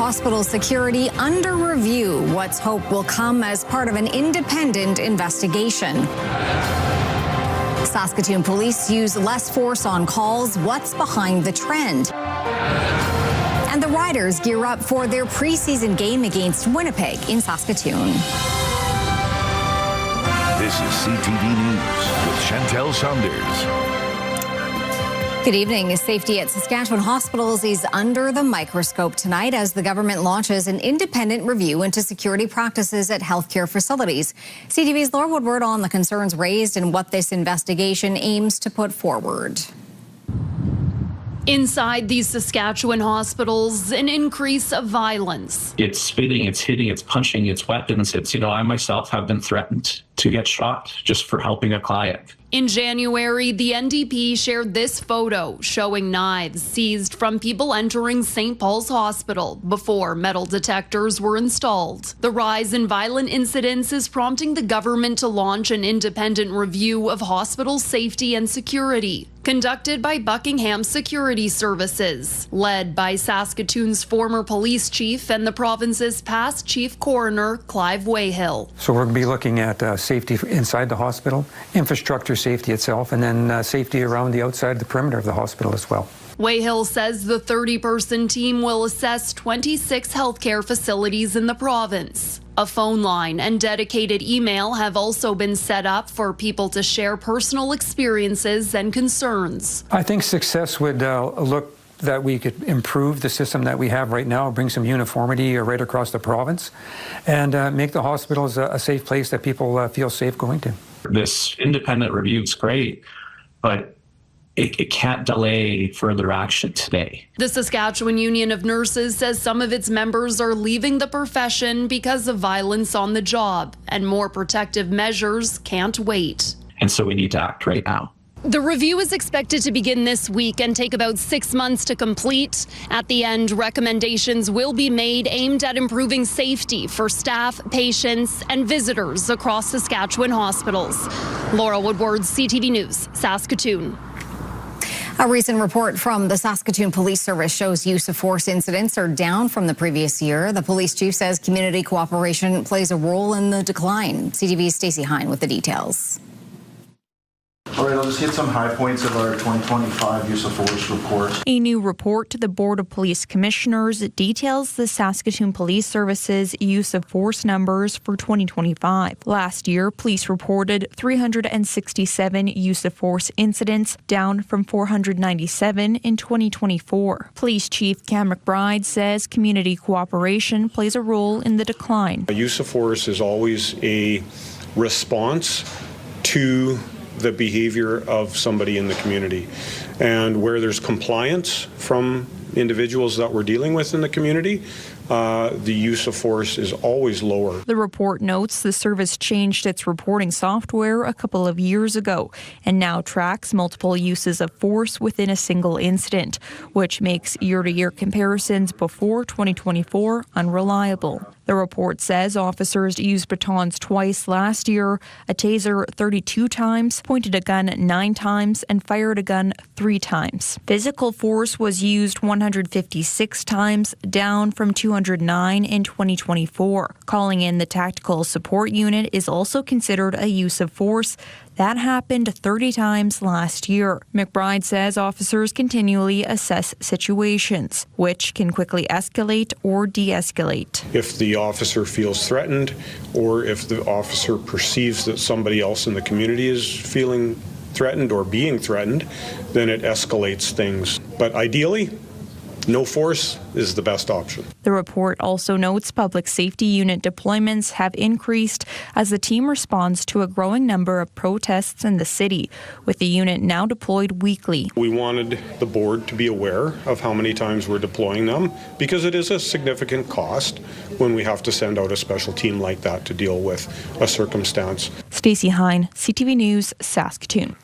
hospital security under review. What's hope will come as part of an independent investigation. Saskatoon police use less force on calls. What's behind the trend? And the Riders gear up for their preseason game against Winnipeg in Saskatoon. This is CTV News with Chantel Saunders. Good evening. Safety at Saskatchewan hospitals is under the microscope tonight as the government launches an independent review into security practices at healthcare facilities. CTV's Laura Woodward on the concerns raised and what this investigation aims to put forward. Inside these Saskatchewan hospitals, an increase of violence. It's spitting, it's hitting, it's punching, it's weapons. I myself have been threatened to get shot just for helping a client. In January, the NDP shared this photo showing knives seized from people entering St. Paul's Hospital before metal detectors were installed. The rise in violent incidents is prompting the government to launch an independent review of hospital safety and security, conducted by Buckingham Security Services, led by Saskatoon's former police chief and the province's past chief coroner, Clive Wayhill. So we're going to be looking at safety inside the hospital, infrastructure safety itself, and then safety around the outside, the perimeter of the hospital as well. Wayhill says the 30-person team will assess 26 healthcare facilities in the province. A phone line and dedicated email have also been set up for people to share personal experiences and concerns. I think success would look that we could improve the system that we have right now, bring some uniformity right across the province, and make the hospitals a safe place that people feel safe going to. This independent review is great, but it can't delay further action today. The Saskatchewan Union of Nurses says some of its members are leaving the profession because of violence on the job, and more protective measures can't wait. And so we need to act right now. The review is expected to begin this week and take about 6 months to complete. At the end, recommendations will be made aimed at improving safety for staff, patients, and visitors across Saskatchewan hospitals. Laura Woodward, CTV News, Saskatoon. A recent report from the Saskatoon Police Service shows use of force incidents are down from the previous year. The police chief says community cooperation plays a role in the decline. CTV's Stacey Hine with the details. All right, I'll just hit some high points of our 2025 use of force report. A new report to the Board of Police Commissioners details the Saskatoon Police Service's use of force numbers for 2025. Last year, police reported 367 use of force incidents, down from 497 in 2024. Police Chief Cam McBride says community cooperation plays a role in the decline. Use of force is always a response to the behavior of somebody in the community. And where there's compliance from individuals that we're dealing with in the community, the use of force is always lower. The report notes the service changed its reporting software a couple of years ago and now tracks multiple uses of force within a single incident, which makes year-to-year comparisons before 2024 unreliable. The report says officers used batons twice last year, a taser 32 times, pointed a gun 9 times, and fired a gun 3 times. Physical force was used 156 times, down from 209 in 2024. Calling in the tactical support unit is also considered a use of force. That happened 30 times last year. McBride says officers continually assess situations, which can quickly escalate or de-escalate. If the officer feels threatened, or if the officer perceives that somebody else in the community is feeling threatened or being threatened, then it escalates things. But ideally, no force is the best option. The report also notes public safety unit deployments have increased as the team responds to a growing number of protests in the city, with the unit now deployed weekly. We wanted the board to be aware of how many times we're deploying them, because it is a significant cost when we have to send out a special team like that to deal with a circumstance. Stacey Hine, CTV News, Saskatoon.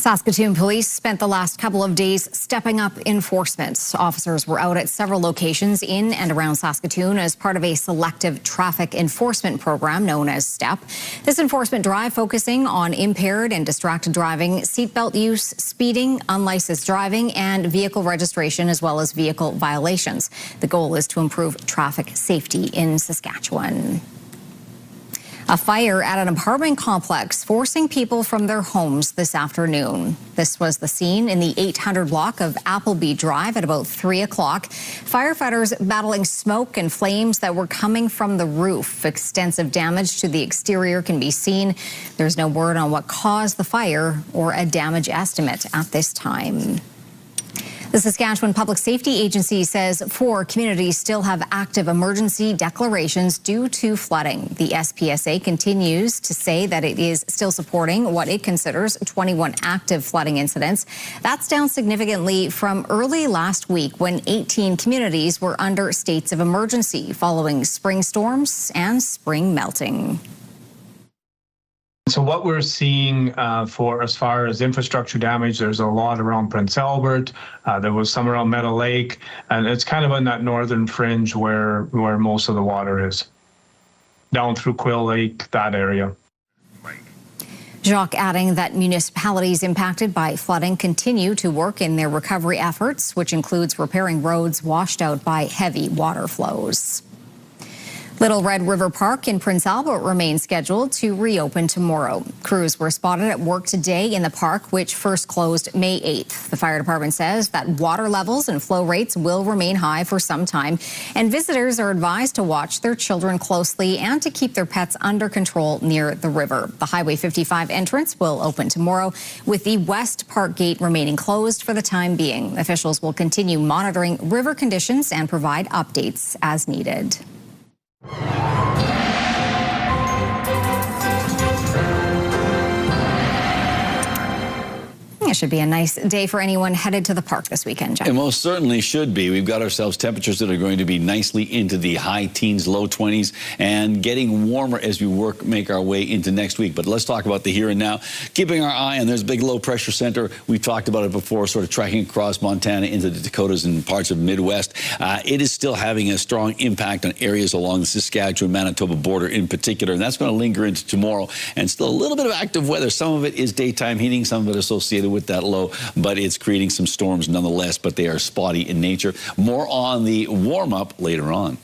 Saskatoon police spent the last couple of days stepping up enforcement. Officers were out at several locations in and around Saskatoon as part of a selective traffic enforcement program known as STEP. This enforcement drive focusing on impaired and distracted driving, seatbelt use, speeding, unlicensed driving, and vehicle registration, as well as vehicle violations. The goal is to improve traffic safety in Saskatchewan. A fire at an apartment complex forcing people from their homes this afternoon. This was the scene in the 800 block of Appleby Drive at about 3 o'clock. Firefighters battling smoke and flames that were coming from the roof. Extensive damage to the exterior can be seen. There's no word on what caused the fire or a damage estimate at this time. The Saskatchewan Public Safety Agency says 4 communities still have active emergency declarations due to flooding. The SPSA continues to say that it is still supporting what it considers 21 active flooding incidents. That's down significantly from early last week when 18 communities were under states of emergency following spring storms and spring melting. So what we're seeing for as far as infrastructure damage, there's a lot around Prince Albert. There was some around Meadow Lake, and it's kind of on that northern fringe where most of the water is, down through Quill Lake, that area. Jacques adding that municipalities impacted by flooding continue to work in their recovery efforts, which includes repairing roads washed out by heavy water flows. Little Red River Park in Prince Albert remains scheduled to reopen tomorrow. Crews were spotted at work today in the park, which first closed May 8th. The fire department says that water levels and flow rates will remain high for some time, and visitors are advised to watch their children closely and to keep their pets under control near the river. The Highway 55 entrance will open tomorrow, with the West Park Gate remaining closed for the time being. Officials will continue monitoring river conditions and provide updates as needed. It should be a nice day for anyone headed to the park this weekend, Jeff. It most certainly should be. We've got ourselves temperatures that are going to be nicely into the high teens, low 20s, and getting warmer as we make our way into next week. But let's talk about the here and now. Keeping our eye on, there's a big low pressure center. We've talked about it before, sort of tracking across Montana into the Dakotas and parts of Midwest. It is still having a strong impact on areas along the Saskatchewan-Manitoba border in particular, and that's going to linger into tomorrow. And still a little bit of active weather. Some of it is daytime heating, some of it associated with that low, but it's creating some storms nonetheless, but they are spotty in nature. More on the warm-up later on.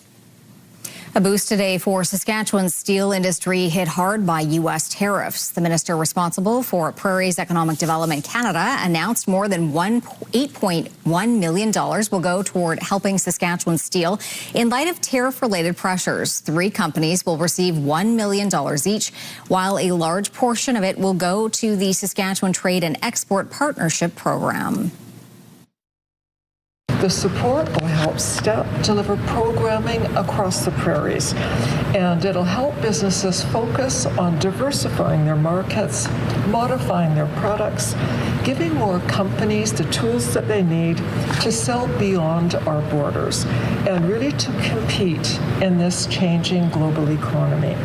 A boost today for Saskatchewan's steel industry hit hard by U.S. tariffs. The minister responsible for Prairie's Economic Development Canada announced more than $8.1 million will go toward helping Saskatchewan steel in light of tariff-related pressures. 3 companies will receive $1 million each, while a large portion of it will go to the Saskatchewan Trade and Export Partnership Program. The support will help STEP deliver programming across the prairies, and it'll help businesses focus on diversifying their markets, modifying their products, giving more companies the tools that they need to sell beyond our borders, and really to compete in this changing global economy.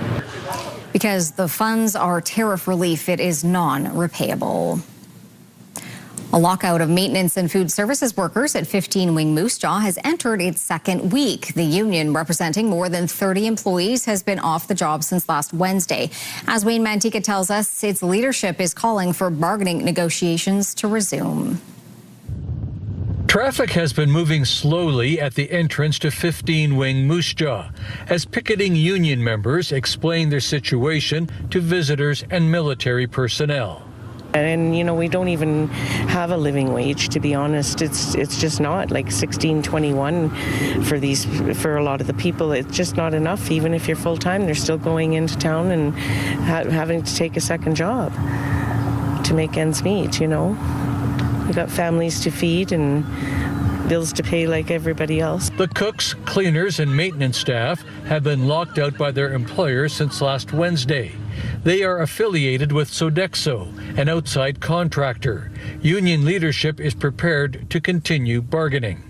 Because the funds are tariff relief, it is non-repayable. A lockout of maintenance and food services workers at 15 Wing Moose Jaw has entered its second week. The union, representing more than 30 employees, has been off the job since last Wednesday. As Wayne Mantika tells us, its leadership is calling for bargaining negotiations to resume. Traffic has been moving slowly at the entrance to 15 Wing Moose Jaw as picketing union members explain their situation to visitors and military personnel. And, you know, we don't even have a living wage, to be honest. It's just not like $16.21 for a lot of the people. It's just not enough. Even if you're full time, they're still going into town and having to take a second job to make ends meet, you know. We've got families to feed and bills to pay like everybody else. The cooks, cleaners, and maintenance staff have been locked out by their employers since last Wednesday. They are affiliated with Sodexo, an outside contractor. Union leadership is prepared to continue bargaining.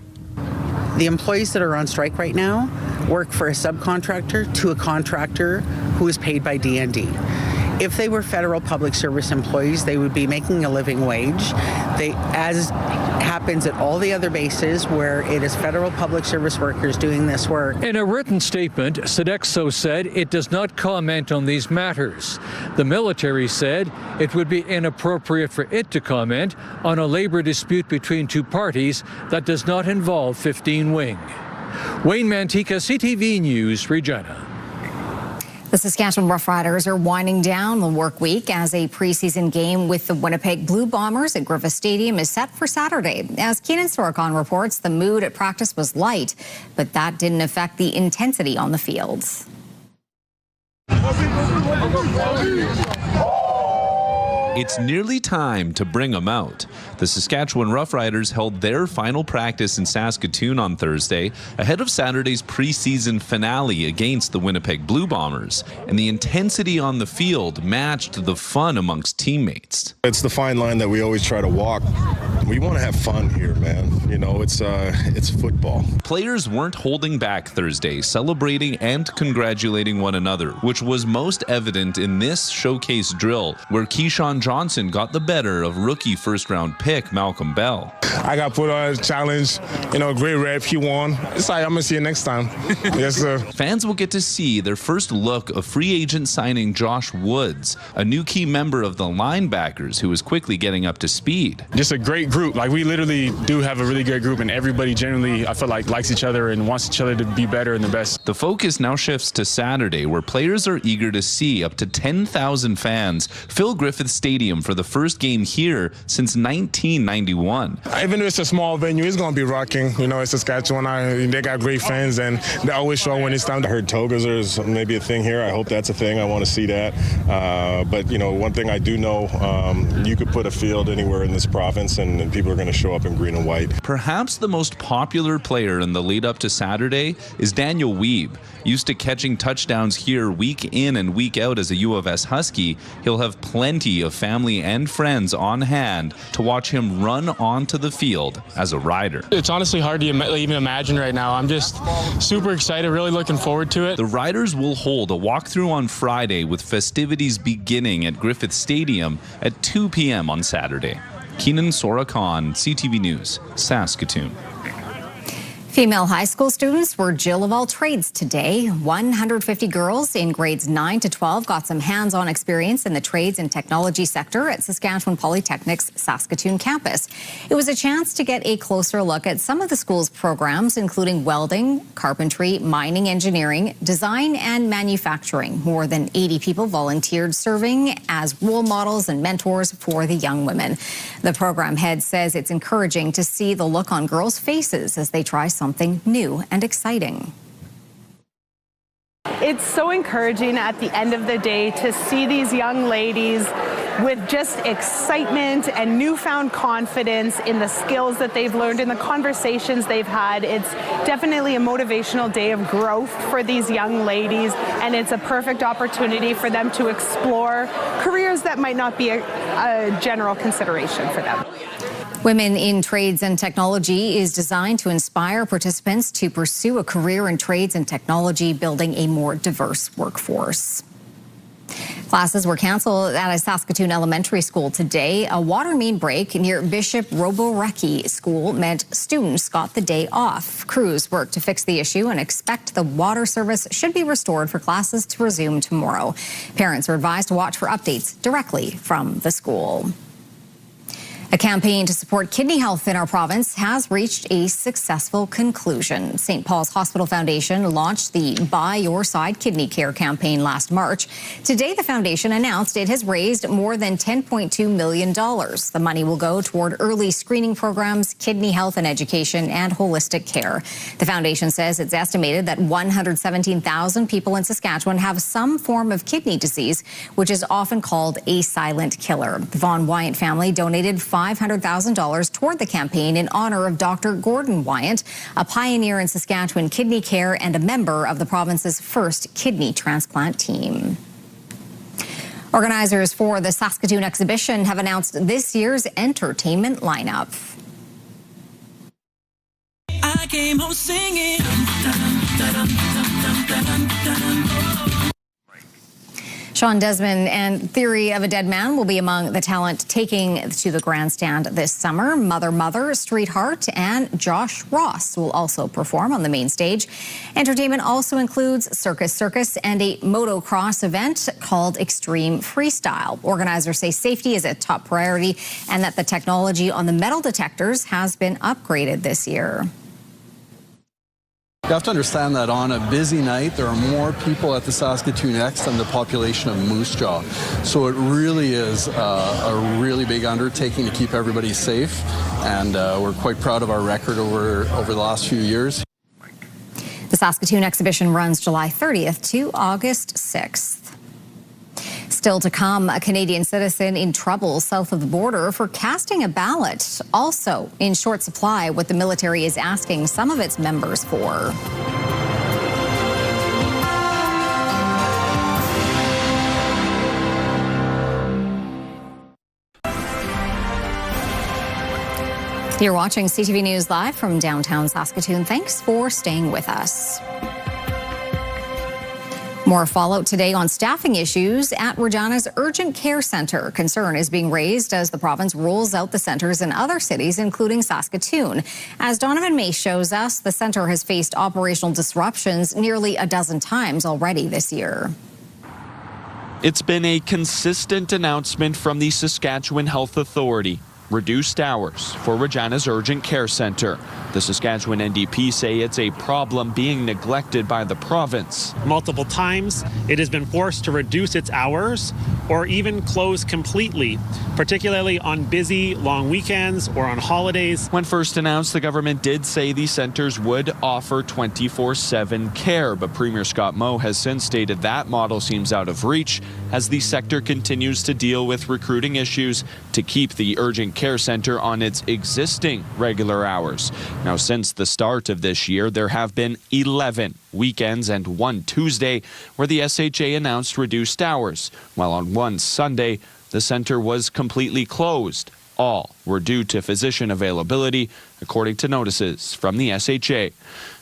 The employees that are on strike right now work for a subcontractor to a contractor who is paid by DND. If they were federal public service employees, they would be making a living wage. They, as happens at all the other bases where it is federal public service workers doing this work. In a written statement, Sodexo said it does not comment on these matters. The military said it would be inappropriate for it to comment on a labor dispute between two parties that does not involve 15 Wing. Wayne Mantica, CTV News, Regina. The Saskatchewan Roughriders are winding down the work week as a preseason game with the Winnipeg Blue Bombers at Griffith Stadium is set for Saturday. As Keenan Sorokon reports, the mood at practice was light, but that didn't affect the intensity on the fields. It's nearly time to bring them out. The Saskatchewan Roughriders held their final practice in Saskatoon on Thursday ahead of Saturday's preseason finale against the Winnipeg Blue Bombers, and the intensity on the field matched the fun amongst teammates. It's the fine line that we always try to walk. We want to have fun here, man. You know, it's football. Players weren't holding back Thursday, celebrating and congratulating one another, which was most evident in this showcase drill, where Keyshawn Johnson got the better of rookie first-round pick Malcolm Bell. I got put on a challenge, great rep, he won. It's like, I'm going to see you next time. Yes, sir. Fans will get to see their first look of free agent signing Josh Woods, a new key member of the linebackers who is quickly getting up to speed. Just a great group. Like, we literally do have a really good group, and everybody generally, I feel like, likes each other and wants each other to be better and the best. The focus now shifts to Saturday, where players are eager to see up to 10,000 fans fill Griffith Stadium for the first game here since 1991. Even though it's a small venue, it's going to be rocking. It's Saskatchewan. They got great fans, and they always show when it's time. I heard togas is maybe a thing here. I hope that's a thing. I want to see that. But, one thing I do know, you could put a field anywhere in this province, and people are going to show up in green and white. Perhaps the most popular player in the lead up to Saturday is Daniel Wiebe. Used to catching touchdowns here week in and week out as a U of S Husky, he'll have plenty of family and friends on hand to watch him run onto the field as a Rider. It's honestly hard to even imagine right now. I'm just super excited, really looking forward to it. The Riders will hold a walkthrough on Friday with festivities beginning at Griffith Stadium at 2 p.m. on Saturday. Keenan Sorokon, CTV News, Saskatoon. Female high school students were Jill of all trades today. 150 girls in grades 9 to 12 got some hands-on experience in the trades and technology sector at Saskatchewan Polytechnic's Saskatoon campus. It was a chance to get a closer look at some of the school's programs, including welding, carpentry, mining engineering, design, and manufacturing. More than 80 people volunteered, serving as role models and mentors for the young women. The program head says it's encouraging to see the look on girls' faces as they try something new and exciting. It's so encouraging at the end of the day to see these young ladies with just excitement and newfound confidence in the skills that they've learned, in the conversations they've had. It's definitely a motivational day of growth for these young ladies, and it's a perfect opportunity for them to explore careers that might not be a general consideration for them. Women in Trades and Technology is designed to inspire participants to pursue a career in trades and technology, building a more diverse workforce. Classes were canceled at a Saskatoon elementary school today. A water main break near Bishop Roborecki School meant students got the day off. Crews worked to fix the issue and expect the water service should be restored for classes to resume tomorrow. Parents are advised to watch for updates directly from the school. A campaign to support kidney health in our province has reached a successful conclusion. St. Paul's Hospital Foundation launched the Buy Your Side Kidney Care campaign last March. Today, the foundation announced it has raised more than $10.2 million. The money will go toward early screening programs, kidney health and education, and holistic care. The foundation says it's estimated that 117,000 people in Saskatchewan have some form of kidney disease, which is often called a silent killer. The Von Wyant family donated $500,000 toward the campaign in honor of Dr. Gordon Wyant, a pioneer in Saskatchewan kidney care and a member of the province's first kidney transplant team. Organizers for the Saskatoon Exhibition have announced this year's entertainment lineup. I came home singing. Sean Desmond and Theory of a Dead Man will be among the talent taking to the grandstand this summer. Mother, Streetheart, and Josh Ross will also perform on the main stage. Entertainment also includes Circus, and a motocross event called Extreme Freestyle. Organizers say safety is a top priority and that the technology on the metal detectors has been upgraded this year. You have to understand that on a busy night, there are more people at the Saskatoon X than the population of Moose Jaw. So it really is a really big undertaking to keep everybody safe, and we're quite proud of our record over the last few years. The Saskatoon Exhibition runs July 30th to August 6th. Still to come, a Canadian citizen in trouble south of the border for casting a ballot. Also in short supply, what the military is asking some of its members for. You're watching CTV News Live from downtown Saskatoon. Thanks for staying with us. More fallout today on staffing issues at Regina's Urgent Care Centre. Concern is being raised as the province rolls out the centres in other cities, including Saskatoon. As Donovan May shows us, the centre has faced operational disruptions nearly a dozen times already this year. It's been a consistent announcement from the Saskatchewan Health Authority. Reduced hours for Regina's Urgent Care Centre. The Saskatchewan NDP say it's a problem being neglected by the province. Multiple times, it has been forced to reduce its hours or even close completely, particularly on busy, long weekends or on holidays. When first announced, the government did say the centres would offer 24/7 care, but Premier Scott Moe has since stated that model seems out of reach as the sector continues to deal with recruiting issues to keep the urgent care centre on its existing regular hours. Now, since the start of this year, there have been 11 weekends and one Tuesday where the SHA announced reduced hours, while on one Sunday, the centre was completely closed. All were due to physician availability, according to notices from the SHA.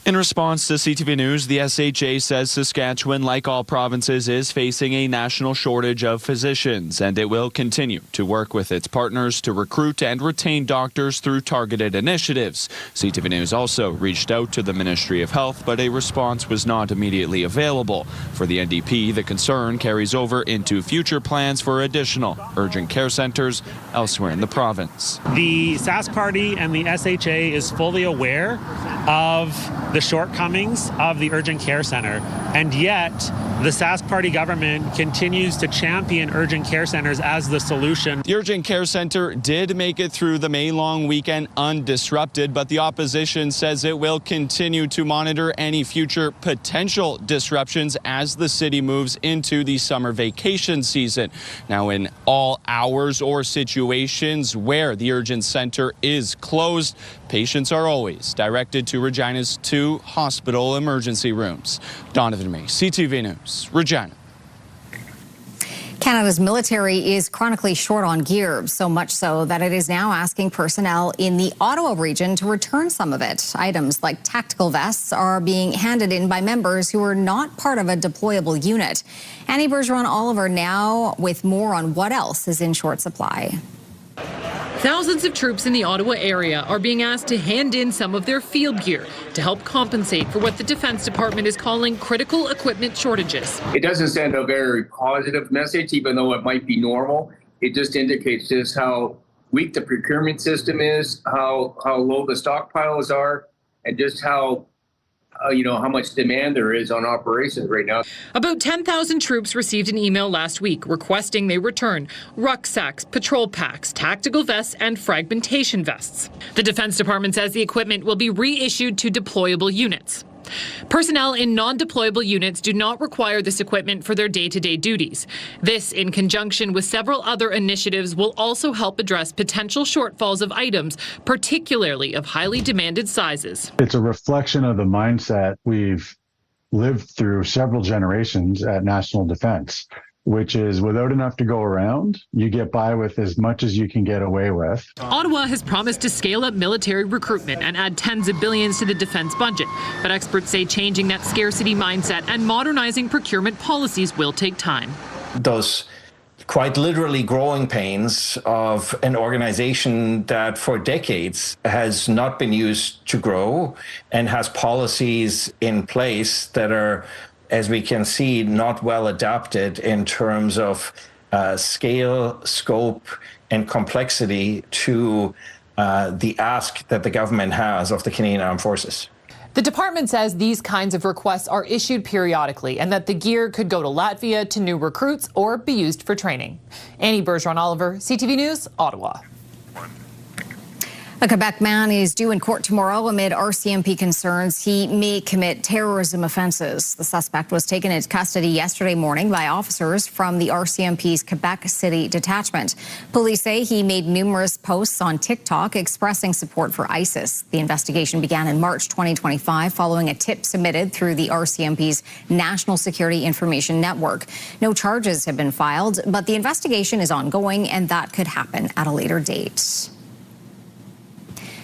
In response to CTV News, the SHA says Saskatchewan, like all provinces, is facing a national shortage of physicians, and it will continue to work with its partners to recruit and retain doctors through targeted initiatives. CTV News also reached out to the Ministry of Health, but a response was not immediately available. For the NDP, the concern carries over into future plans for additional urgent care centres elsewhere in the province. The Sask Party and the SHA is fully aware of the shortcomings of the urgent care centre, and yet the Sask Party government continues to champion urgent care centres as the solution. The urgent care centre did make it through the May long weekend undisrupted, but the opposition says it will continue to monitor any future potential disruptions as the city moves into the summer vacation season. Now, in all hours or situations where the urgent centre is closed, patients are always directed to Regina's 2 hospital emergency rooms. Donovan May, CTV News, Regina. Canada's military is chronically short on gear, so much so that it is now asking personnel in the Ottawa region to return some of it. Items like tactical vests are being handed in by members who are not part of a deployable unit. Annie Bergeron-Oliver now with more on what else is in short supply. Thousands of troops in the Ottawa area are being asked to hand in some of their field gear to help compensate for what the Defence Department is calling critical equipment shortages. It doesn't send a very positive message, even though it might be normal. It just indicates just how weak the procurement system is, how low the stockpiles are, and just how much demand there is on operations right now. About 10,000 troops received an email last week requesting they return rucksacks, patrol packs, tactical vests, and fragmentation vests. The Defence Department says the equipment will be reissued to deployable units. Personnel in non-deployable units do not require this equipment for their day-to-day duties. This, in conjunction with several other initiatives, will also help address potential shortfalls of items, particularly of highly demanded sizes. It's a reflection of the mindset we've lived through several generations at National Defence, which is without enough to go around, you get by with as much as you can get away with. Ottawa has promised to scale up military recruitment and add tens of billions to the defence budget. But experts say changing that scarcity mindset and modernizing procurement policies will take time. those quite literally growing pains of an organization that for decades has not been used to grow and has policies in place that are, as we can see, not well adapted in terms of scale, scope, and complexity to the ask that the government has of the Canadian Armed Forces. The department says these kinds of requests are issued periodically and that the gear could go to Latvia to new recruits or be used for training. Annie Bergeron-Oliver, CTV News, Ottawa. A Quebec man is due in court tomorrow amid RCMP concerns he may commit terrorism offenses. The suspect was taken into custody yesterday morning by officers from the RCMP's Quebec City detachment. Police say he made numerous posts on TikTok expressing support for ISIS. The investigation began in March 2025 following a tip submitted through the RCMP's National Security Information Network. No charges have been filed, but the investigation is ongoing and that could happen at a later date.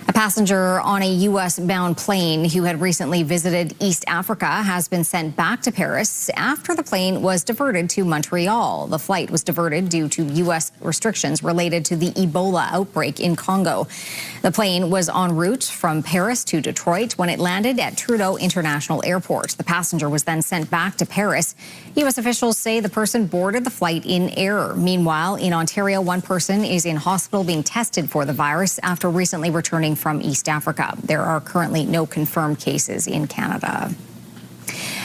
A passenger on a U.S.-bound plane who had recently visited East Africa has been sent back to Paris after the plane was diverted to Montreal. The flight was diverted due to U.S. restrictions related to the Ebola outbreak in Congo. The plane was en route from Paris to Detroit when it landed at Trudeau International Airport. The passenger was then sent back to Paris. U.S. officials say the person boarded the flight in error. Meanwhile, in Ontario, one person is in hospital being tested for the virus after recently returning from East Africa. There are currently no confirmed cases in Canada.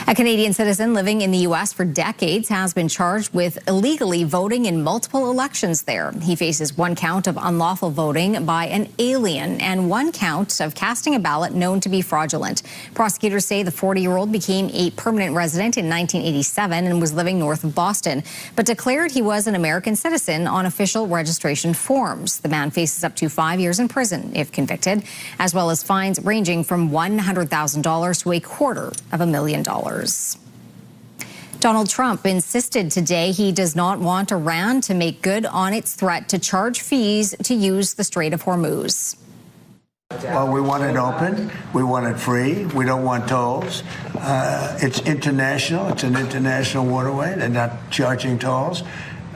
A Canadian citizen living in the U.S. for decades has been charged with illegally voting in multiple elections there. He faces one count of unlawful voting by an alien and one count of casting a ballot known to be fraudulent. Prosecutors say the 40-year-old became a permanent resident in 1987 and was living north of Boston, but declared he was an American citizen on official registration forms. The man faces up to 5 years in prison if convicted, as well as fines ranging from $100,000 to $250,000. Donald Trump insisted today he does not want Iran to make good on its threat to charge fees to use the Strait of Hormuz. Well, we want it open. We want it free. We don't want tolls. It's international. It's an international waterway. They're not charging tolls.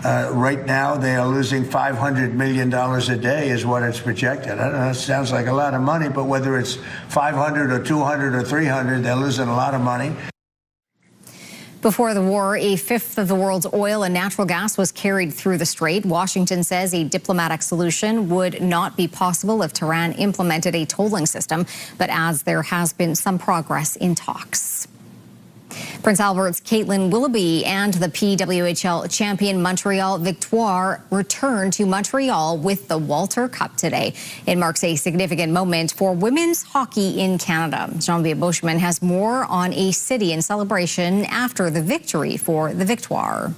Right now, they are losing $500 million a day is what it's projected. I don't know, it sounds like a lot of money, but whether it's 500 or 200 or 300, they're losing a lot of money. Before the war, a fifth of the world's oil and natural gas was carried through the strait. Washington says a diplomatic solution would not be possible if Tehran implemented a tolling system, but adds there has been some progress in talks. Prince Albert's Caitlin Willoughby and the PWHL champion Montreal Victoire return to Montreal with the Walter Cup today. It marks a significant moment for women's hockey in Canada. Jean-Vier Beauchemin has more on a city in celebration after the victory for the Victoire.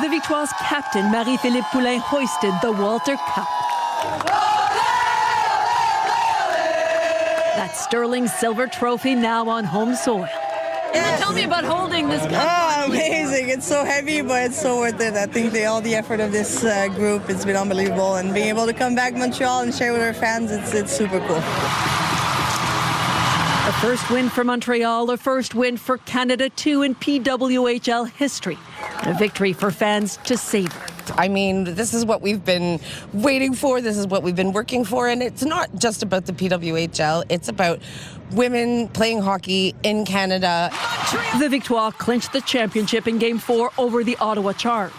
The Victoire's captain, Marie-Philippe Poulin, hoisted the Walter Cup. That sterling silver trophy now on home soil. Yeah. Tell me about holding this cup. Oh, amazing. It's so heavy, but it's so worth it. I think all the effort of this group, it's been unbelievable. And being able to come back to Montreal and share with our fans, it's super cool. A first win for Montreal, a first win for Canada too in PWHL history. A victory for fans to savor. I mean, this is what we've been waiting for. This is what we've been working for. And it's not just about the PWHL. It's about women playing hockey in Canada. The Victoire clinched the championship in Game 4 over the Ottawa Charge.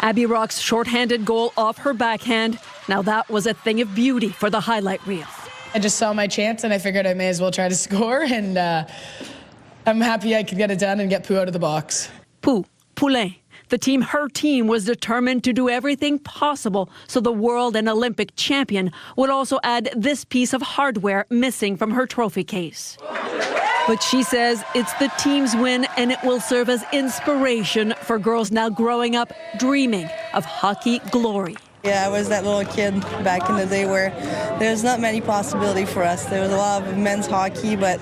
Abby Rock's shorthanded goal off her backhand. Now that was a thing of beauty for the highlight reel. I just saw my chance and I figured I may as well try to score. And I'm happy I could get it done and get Pooh out of the box. Poulin. Her team was determined to do everything possible so the world and Olympic champion would also add this piece of hardware missing from her trophy case. But she says it's the team's win and it will serve as inspiration for girls now growing up dreaming of hockey glory. Yeah, I was that little kid back in the day where there's not many possibilities for us. There was a lot of men's hockey, but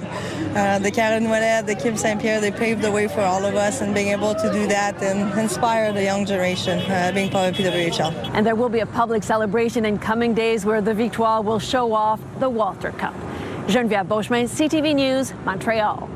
the Karen Ouellet, the Kim St. Pierre, they paved the way for all of us, and being able to do that and inspire the young generation, being part of PWHL. And there will be a public celebration in coming days where the Victoire will show off the Walter Cup. Geneviève Beauchemin, CTV News, Montreal.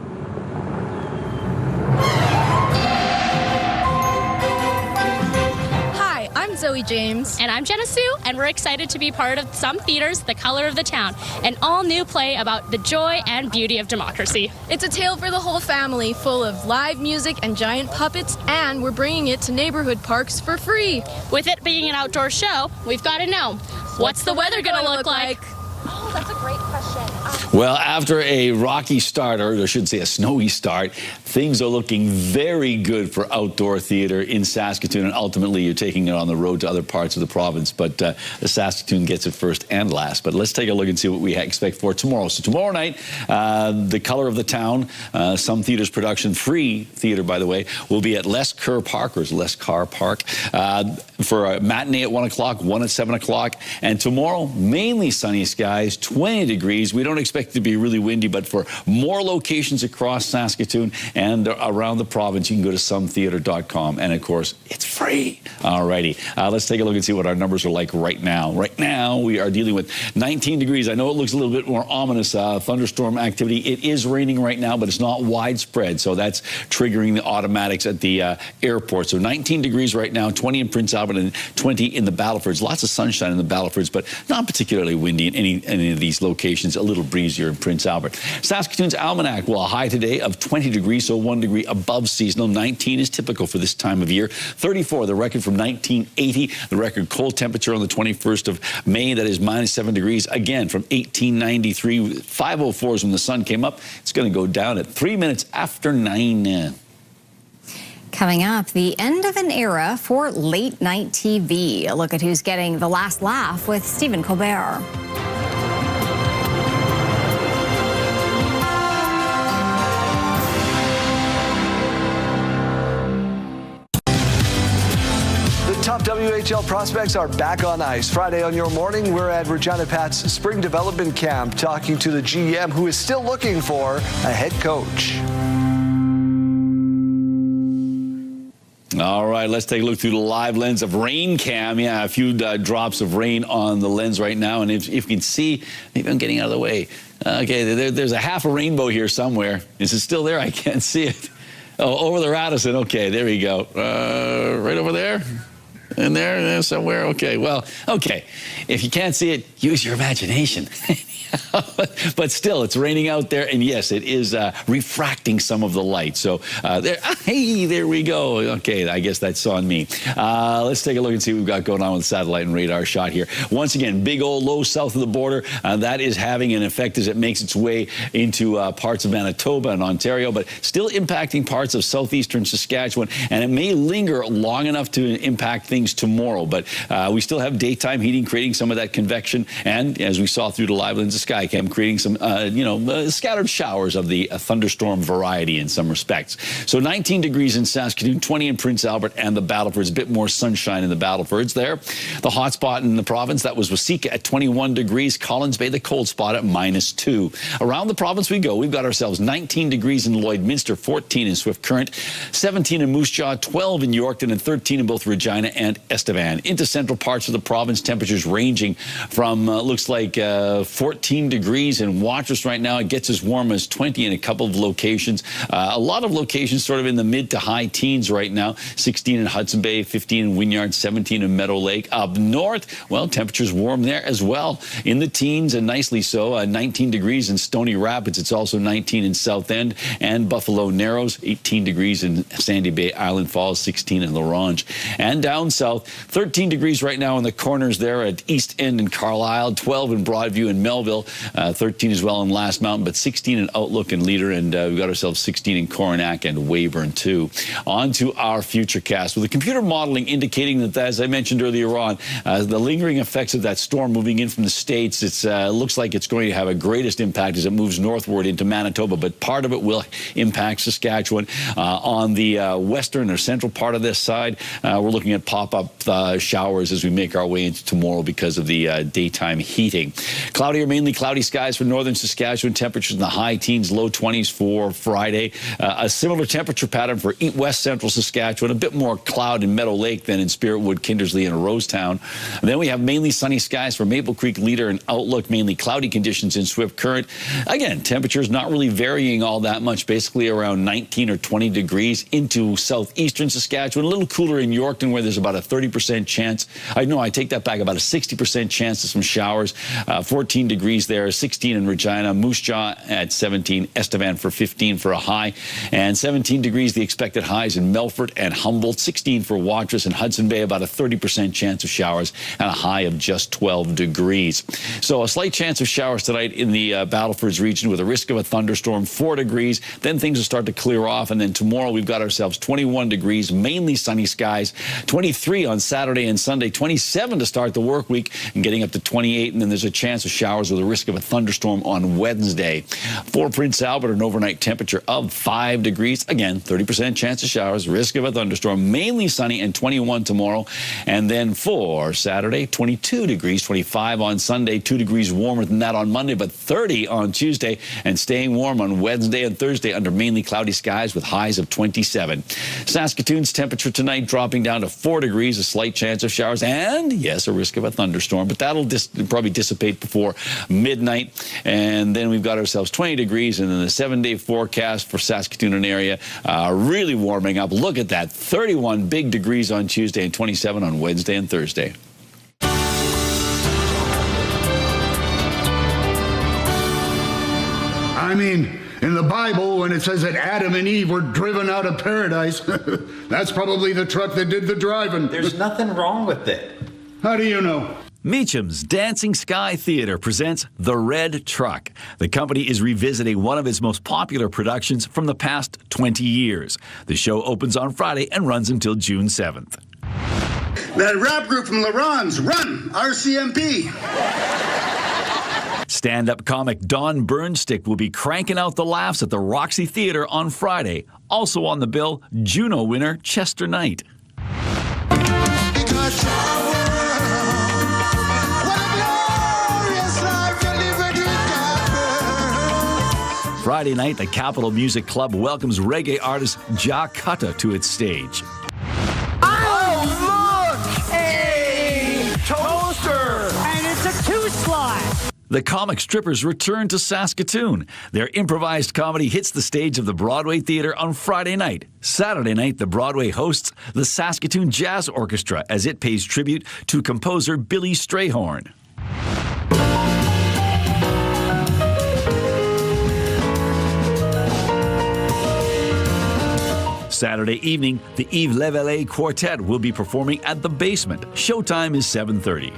Zoe James. And I'm Jenna Sue, and we're excited to be part of Some Theater's The Color of the Town, an all-new play about the joy and beauty of democracy. It's a tale for the whole family, full of live music and giant puppets, and we're bringing it to neighborhood parks for free. With it being an outdoor show, we've got to know, what's the weather going to look like? Oh, that's a great question. Well, after a rocky start, or I should say a snowy start, things are looking very good for outdoor theater in Saskatoon, and ultimately you're taking it on the road to other parts of the province, but the Saskatoon gets it first and last. But let's take a look and see what we expect for tomorrow. So tomorrow night, The Color of the Town, Some Theater's production, free theater, by the way, will be at Les Carr Park for a matinee at 1 o'clock, one at 7 o'clock, and tomorrow, mainly sunny skies, 20 degrees. We don't expect it to be really windy, but for more locations across Saskatoon and around the province, you can go to sometheater.com, and of course, it's free. Alrighty, let's take a look and see what our numbers are like right now. Right now, we are dealing with 19 degrees. I know it looks a little bit more ominous, thunderstorm activity. It is raining right now, but it's not widespread, so that's triggering the automatics at the airport. So 19 degrees right now, 20 in Prince Albert and 20 in the Battlefords. Lots of sunshine in the Battlefords, but not particularly windy in any of these locations. A little breezier in Prince Albert. Saskatoon's almanac, well, a high today of 20 degrees, so 1 degree above seasonal. 19 is typical for this time of year. 34, the record from 1980. The record cold temperature on the 21st of May, that is -7 degrees. Again, from 1893, 5:04 is when the sun came up. It's going to go down at 3 minutes after 9. Coming up, the end of an era for late-night TV. A look at who's getting the last laugh with Stephen Colbert. Top WHL prospects are back on ice. Friday on Your Morning, we're at Regina Pat's Spring Development Camp talking to the GM, who is still looking for a head coach. All right, let's take a look through the live lens of rain cam. Yeah, a few drops of rain on the lens right now. And if you can see, maybe I'm getting out of the way. Okay, there's a half a rainbow here somewhere. Is it still there? I can't see it. Oh, over the Radisson. Okay, there we go. Right over there. In there somewhere. Okay, well, okay. If you can't see it, use your imagination. But still, it's raining out there, and yes, it is refracting some of the light. So there we go. Okay, I guess that's on me. Let's take a look and see what we've got going on with the satellite and radar shot here. Once again, big old low south of the border. That is having an effect as it makes its way into parts of Manitoba and Ontario, but still impacting parts of southeastern Saskatchewan, and it may linger long enough to impact things tomorrow. But we still have daytime heating, creating some of that convection, and as we saw through the live lens of Skycam, creating some, scattered showers of the thunderstorm variety in some respects. So 19 degrees in Saskatoon, 20 in Prince Albert and the Battlefords, a bit more sunshine in the Battlefords there. The hot spot in the province, that was Waseca at 21 degrees, Collins Bay, the cold spot at -2. Around the province we go. We've got ourselves 19 degrees in Lloydminster, 14 in Swift Current, 17 in Moose Jaw, 12 in Yorkton, and 13 in both Regina and Estevan. Into central parts of the province, temperatures ranging from, looks like 14 degrees in Watrous right now. It gets as warm as 20 in a couple of locations. A lot of locations sort of in the mid to high teens right now. 16 in Hudson Bay, 15 in Wynyard, 17 in Meadow Lake. Up north, well, temperatures warm there as well, in the teens, and nicely so. 19 degrees in Stony Rapids. It's also 19 in South End and Buffalo Narrows. 18 degrees in Sandy Bay, Island Falls, 16 in La Ronge. And down south, 13 degrees right now in the corners there at East End and Carlisle, 12 in Broadview and Melville, 13 as well in Last Mountain, but 16 in Outlook and Leader, and we've got ourselves 16 in Coronach and Weyburn too. On to our futurecast, with the computer modeling indicating that, as I mentioned earlier on, the lingering effects of that storm moving in from the States, it looks like it's going to have a greatest impact as it moves northward into Manitoba, but part of it will impact Saskatchewan. On the western or central part of this side, we're looking at pop-up showers as we make our way into tomorrow because of the daytime heating. Cloudy or mainly cloudy skies for northern Saskatchewan, temperatures in the high teens, low 20s for Friday. A similar temperature pattern for west central Saskatchewan, a bit more cloud in Meadow Lake than in Spiritwood, Kindersley, and Rosetown. And then we have mainly sunny skies for Maple Creek, Leader, and Outlook, mainly cloudy conditions in Swift Current. Again, temperatures not really varying all that much, basically around 19 or 20 degrees into southeastern Saskatchewan. A little cooler in Yorkton, where there's about a a 30% chance. I take that back, about a 60% chance of some showers. 14 degrees there, 16 in Regina, Moose Jaw at 17, Estevan for 15 for a high, and 17 degrees the expected highs in Melfort and Humboldt, 16 for Watrous and Hudson Bay, about a 30% chance of showers, and a high of just 12 degrees. So a slight chance of showers tonight in the Battlefords region with a risk of a thunderstorm, 4 degrees. Then things will start to clear off, and then tomorrow we've got ourselves 21 degrees, mainly sunny skies, 23 on Saturday and Sunday, 27 to start the work week, and getting up to 28, and then there's a chance of showers with a risk of a thunderstorm on Wednesday. For Prince Albert, an overnight temperature of 5 degrees. Again, 30% chance of showers, risk of a thunderstorm, mainly sunny, and 21 tomorrow. And then for Saturday, 22 degrees, 25 on Sunday, 2 degrees warmer than that on Monday, but 30 on Tuesday, and staying warm on Wednesday and Thursday under mainly cloudy skies with highs of 27. Saskatoon's temperature tonight dropping down to 4 degrees, a slight chance of showers, and yes, a risk of a thunderstorm, but that'll probably dissipate before midnight. And then we've got ourselves 20 degrees, and then the 7-day forecast for Saskatoon and area really warming up. Look at that, 31 big degrees on Tuesday and 27 on Wednesday and Thursday. I mean, in the Bible, when it says that Adam and Eve were driven out of paradise, that's probably the truck that did the driving. There's nothing wrong with it. How do you know? Meacham's Dancing Sky Theatre presents The Red Truck. The company is revisiting one of its most popular productions from the past 20 years. The show opens on Friday and runs until June 7th. That rap group from LaRon's, run, RCMP. Stand-up comic Don Burnstick will be cranking out the laughs at the Roxy Theatre on Friday. Also on the bill, Juno winner Chester Knight. Friday night, the Capitol Music Club welcomes reggae artist Ja Kutta to its stage. Oh, look! A toaster! And it's a 2-slot! The comic strippers return to Saskatoon. Their improvised comedy hits the stage of the Broadway Theatre on Friday night. Saturday night, the Broadway hosts the Saskatoon Jazz Orchestra as it pays tribute to composer Billy Strayhorn. Saturday evening, the Yves Leveillé Quartet will be performing at the Basement. Showtime is 7:30.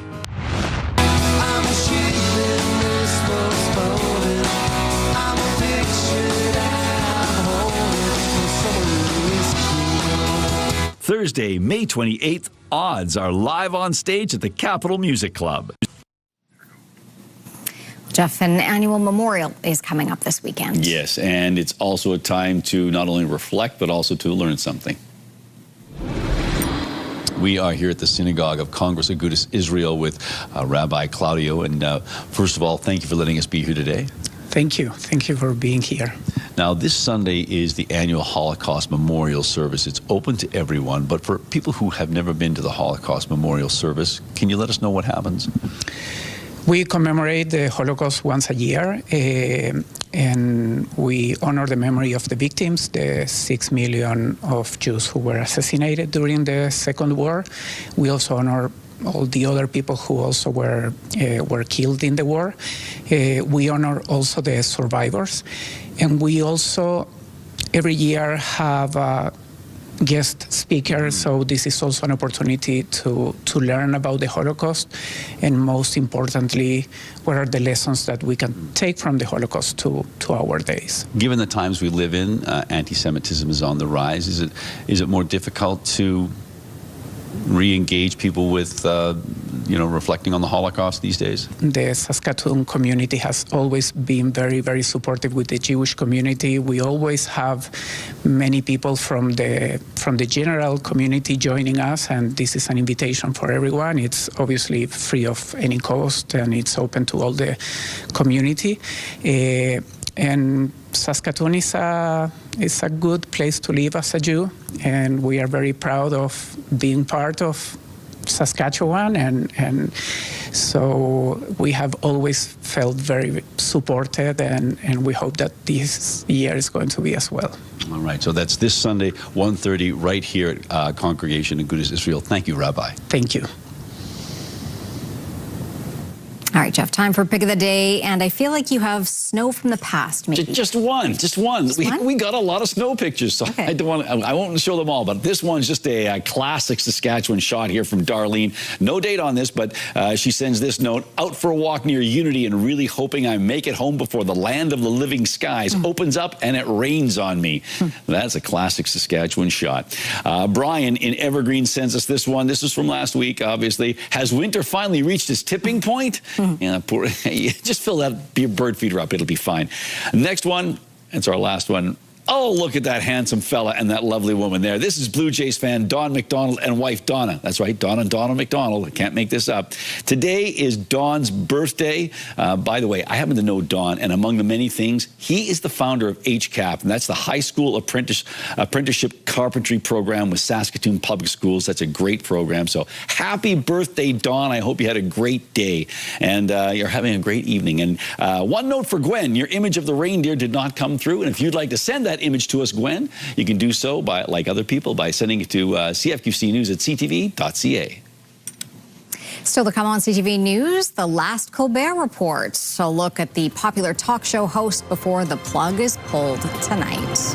Thursday, May 28th, Odds are live on stage at the Capitol Music Club. Jeff, an annual memorial is coming up this weekend. Yes, and it's also a time to not only reflect, but also to learn something. We are here at the Synagogue of Congress Agudas Israel with Rabbi Claudio. And first of all, thank you for letting us be here today. Thank you. Thank you for being here. Now, this Sunday is the annual Holocaust Memorial Service. It's open to everyone, but for people who have never been to the Holocaust Memorial Service, can you let us know what happens? We commemorate the Holocaust once a year, and we honor the memory of the victims, the 6 million of Jews who were assassinated during the Second War. We also honor all the other people who also were killed in the war. We honor also the survivors, and we also every year have guest speakers, so this is also an opportunity to learn about the Holocaust, and most importantly, what are the lessons that we can take from the Holocaust to our days. Given the times we live in, anti-Semitism is on the rise. Is it more difficult to re-engage people with, reflecting on the Holocaust these days? The Saskatoon community has always been very, very supportive with the Jewish community. We always have many people from the general community joining us, and this is an invitation for everyone. It's obviously free of any cost, and it's open to all the community. And Saskatoon is a good place to live as a Jew, and we are very proud of being part of Saskatchewan, and so we have always felt very supported, and we hope that this year is going to be as well. All right, so that's this Sunday, 1:30, right here at Congregation in Gudas Israel. Thank you, Rabbi. Thank you. All right, Jeff, time for Pick of the Day, and I feel like you have snow from the past, maybe. Just one. We got a lot of snow pictures, so okay. I won't show them all, but this one's just a classic Saskatchewan shot here from Darlene. No date on this, but she sends this note: out for a walk near Unity and really hoping I make it home before the land of the living skies opens up and it rains on me. That's a classic Saskatchewan shot. Brian in Evergreen sends us this one. This is from last week, obviously. Has winter finally reached its tipping point? Yeah, poor. Just fill that your bird feeder up. It'll be fine. Next one. It's our last one. Oh, look at that handsome fella and that lovely woman there. This is Blue Jays fan Don McDonald and wife Donna. That's right, Don and Donald McDonald. I can't make this up. Today is Don's birthday. By the way, I happen to know Don, and among the many things, he is the founder of HCAP, and that's the High School Apprenticeship Carpentry Program with Saskatoon Public Schools. That's a great program. So happy birthday, Don. I hope you had a great day, and you're having a great evening. And one note for Gwen, your image of the reindeer did not come through, and if you'd like to send that image to us, Gwen, you can do so by, like other people, by sending it to cfqcnews@ctv.ca. Still to come on CTV News, the last Colbert report. So look at the popular talk show host before the plug is pulled tonight.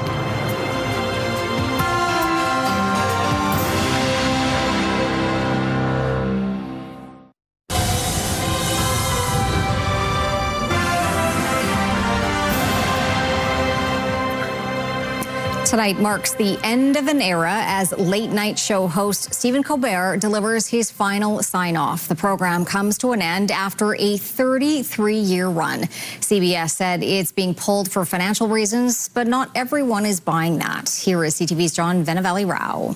Tonight marks the end of an era as late-night show host Stephen Colbert delivers his final sign-off. The program comes to an end after a 33-year run. CBS said it's being pulled for financial reasons, but not everyone is buying that. Here is CTV's John Venavali-Rao.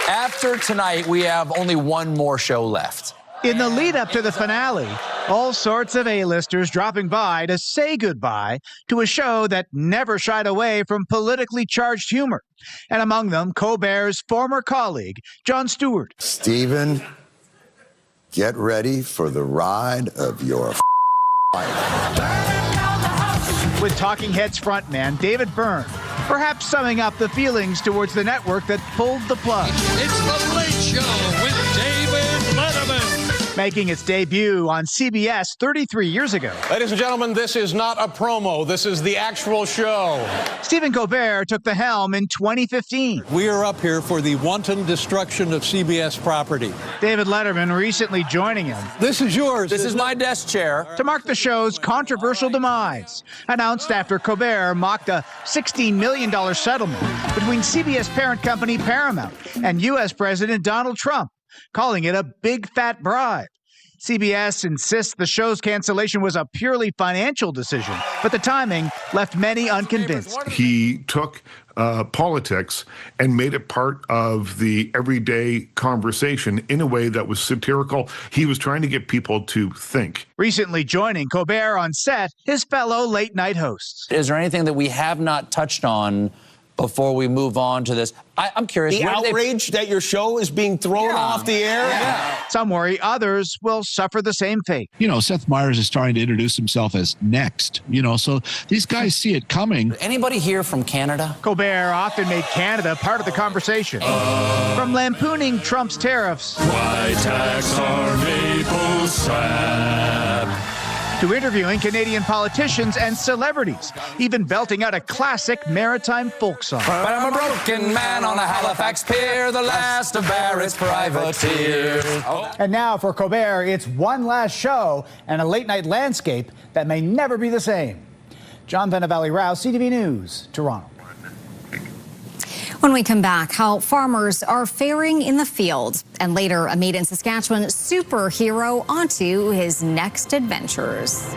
After tonight, we have only one more show left. In the lead up to the finale, all sorts of A-listers dropping by to say goodbye to a show that never shied away from politically charged humor. And among them, Colbert's former colleague, Jon Stewart. Stephen, get ready for the ride of your life. With Talking Heads frontman David Byrne, perhaps summing up the feelings towards the network that pulled the plug. It's The Late Show with David Letterman. Making its debut on CBS 33 years ago. Ladies and gentlemen, this is not a promo. This is the actual show. Stephen Colbert took the helm in 2015. We are up here for the wanton destruction of CBS property. David Letterman recently joining him. This is yours. This is my desk chair. To mark the show's controversial demise, announced after Colbert mocked a $16 million settlement between CBS parent company Paramount and U.S. President Donald Trump, calling it a big fat bribe. CBS insists the show's cancellation was a purely financial decision, but the timing left many unconvinced. He took politics and made it part of the everyday conversation in a way that was satirical. He was trying to get people to think. Recently joining Colbert on set, his fellow late-night hosts. Is there anything that we have not touched on before we move on to this? I'm curious. The outrage that your show is being thrown off the air? Yeah. Some worry others will suffer the same fate. You know, Seth Meyers is trying to introduce himself as next, you know, so these guys see it coming. Anybody here from Canada? Colbert often made Canada part of the conversation. From lampooning Trump's tariffs. Why tax our maple sap? To interviewing Canadian politicians and celebrities, even belting out a classic maritime folk song. But I'm a broken man on a Halifax pier, the last of Barrett's privateers. And now for Colbert, it's one last show and a late-night landscape that may never be the same. John Venavali-Rao, CTV News, Toronto. When we come back, how farmers are faring in the field, and later a Made in Saskatchewan superhero onto his next adventures.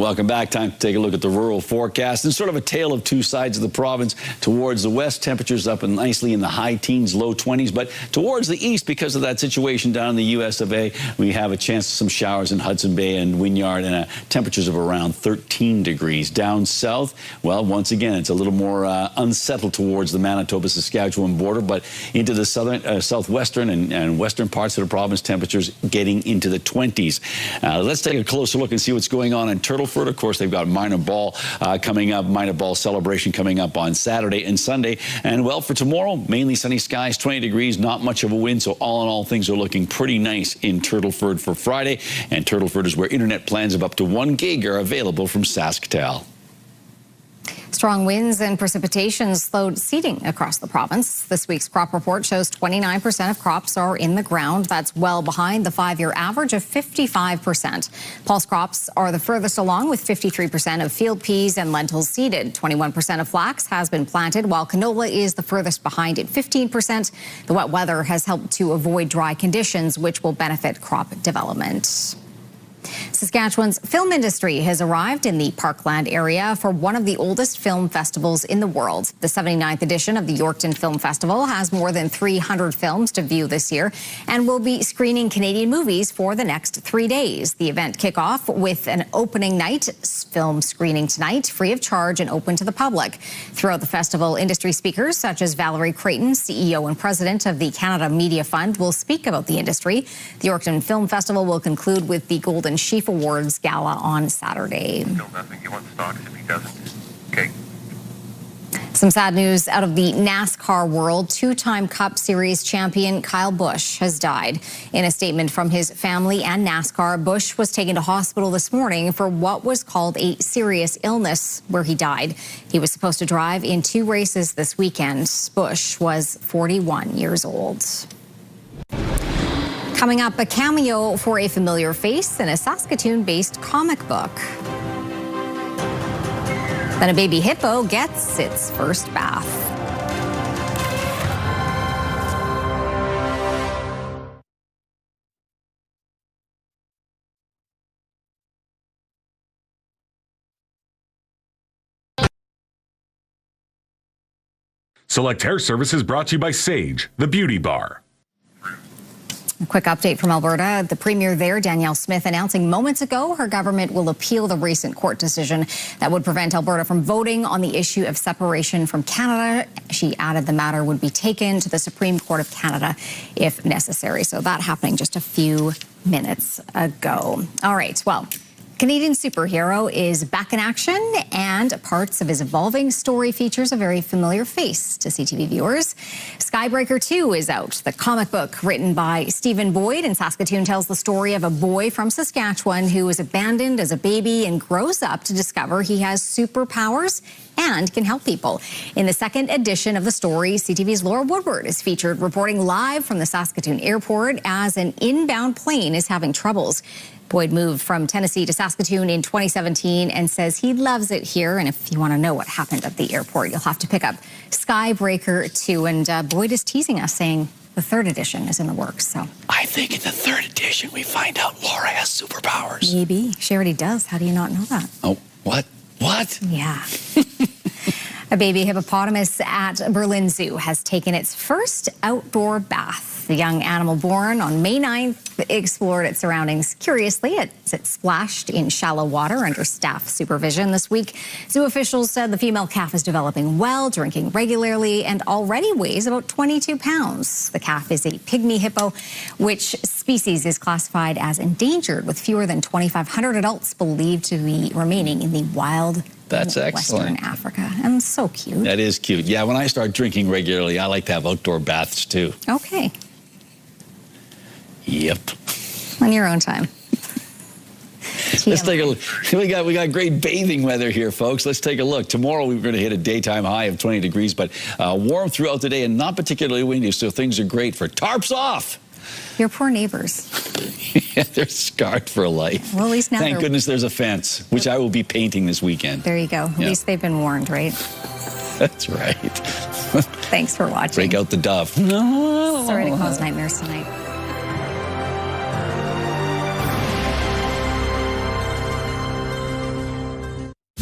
Welcome back. Time to take a look at the rural forecast and sort of a tale of two sides of the province. Towards the west, temperatures up and nicely in the high teens, low 20s. But towards the east, because of that situation down in the US of A, we have a chance of some showers in Hudson Bay and Wynyard and temperatures of around 13 degrees. Down south, well, once again, it's a little more unsettled towards the Manitoba-Saskatchewan border, but into the southern, southwestern and western parts of the province, temperatures getting into the 20s. Let's take a closer look and see what's going on in Turtleford. Of course, they've got minor ball coming up, minor ball celebration coming up on Saturday and Sunday. And well, for tomorrow, mainly sunny skies, 20 degrees, not much of a wind. So all in all, things are looking pretty nice in Turtleford for Friday. And Turtleford is where internet plans of up to 1 gig are available from SaskTel. Strong winds and precipitation slowed seeding across the province. This week's crop report shows 29% of crops are in the ground. That's well behind the 5-year average of 55%. Pulse crops are the furthest along, with 53% of field peas and lentils seeded. 21% of flax has been planted, while canola is the furthest behind at 15%. The wet weather has helped to avoid dry conditions, which will benefit crop development. Saskatchewan's film industry has arrived in the Parkland area for one of the oldest film festivals in the world. The 79th edition of the Yorkton Film Festival has more than 300 films to view this year and will be screening Canadian movies for the next 3 days. The event kick off with an opening night film screening tonight, free of charge and open to the public. Throughout the festival, industry speakers such as Valerie Creighton, CEO and president of the Canada Media Fund, will speak about the industry. The Yorkton Film Festival will conclude with the Golden Sheaf Awards Gala on Saturday. Okay. Some sad news out of the NASCAR world. Two-time Cup Series champion Kyle Busch has died. In a statement from his family and NASCAR, Busch was taken to hospital this morning for what was called a serious illness, where he died. He was supposed to drive in 2 races this weekend. Busch was 41 years old. Coming up, a cameo for a familiar face in a Saskatoon-based comic book. Then a baby hippo gets its first bath. Select Hair Services brought to you by Sage, the beauty bar. A quick update from Alberta. The premier there, Danielle Smith, announcing moments ago her government will appeal the recent court decision that would prevent Alberta from voting on the issue of separation from Canada. She added the matter would be taken to the Supreme Court of Canada if necessary. So that happening just a few minutes ago. All right, well, Canadian superhero is back in action, and parts of his evolving story features a very familiar face to CTV viewers. Skybreaker 2 is out. The comic book written by Stephen Boyd in Saskatoon tells the story of a boy from Saskatchewan who was abandoned as a baby and grows up to discover he has superpowers and can help people. In the second edition of the story, CTV's Laura Woodward is featured reporting live from the Saskatoon airport as an inbound plane is having troubles. Boyd moved from Tennessee to Saskatoon in 2017 and says he loves it here. And if you want to know what happened at the airport, you'll have to pick up Skybreaker 2. And Boyd is teasing us, saying the third edition is in the works. So I think in the third edition, we find out Laura has superpowers. Maybe. She already does. How do you not know that? Oh, what? What? Yeah. A baby hippopotamus at Berlin Zoo has taken its first outdoor bath. The young animal, born on May 9th, explored its surroundings curiously as it splashed in shallow water under staff supervision this week. Zoo officials said the female calf is developing well, drinking regularly, and already weighs about 22 pounds. The calf is a Pygmy hippo, which species is classified as endangered, with fewer than 2,500 adults believed to be remaining in the wild. That's excellent. Western Africa. And so cute. That is cute. Yeah, when I start drinking regularly, I like to have outdoor baths too. Okay. Yep. On your own time. Let's take a look. We got great bathing weather here, folks. Let's take a look. Tomorrow we're going to hit a daytime high of 20 degrees, but warm throughout the day and not particularly windy, so things are great for tarps off. Your poor neighbors. Yeah, they're scarred for life. Well, at least now Thank goodness there's a fence, which I will be painting this weekend. There you go. At least they've been warned, right? That's right. Thanks for watching. Break out the dove. Sorry to cause nightmares tonight.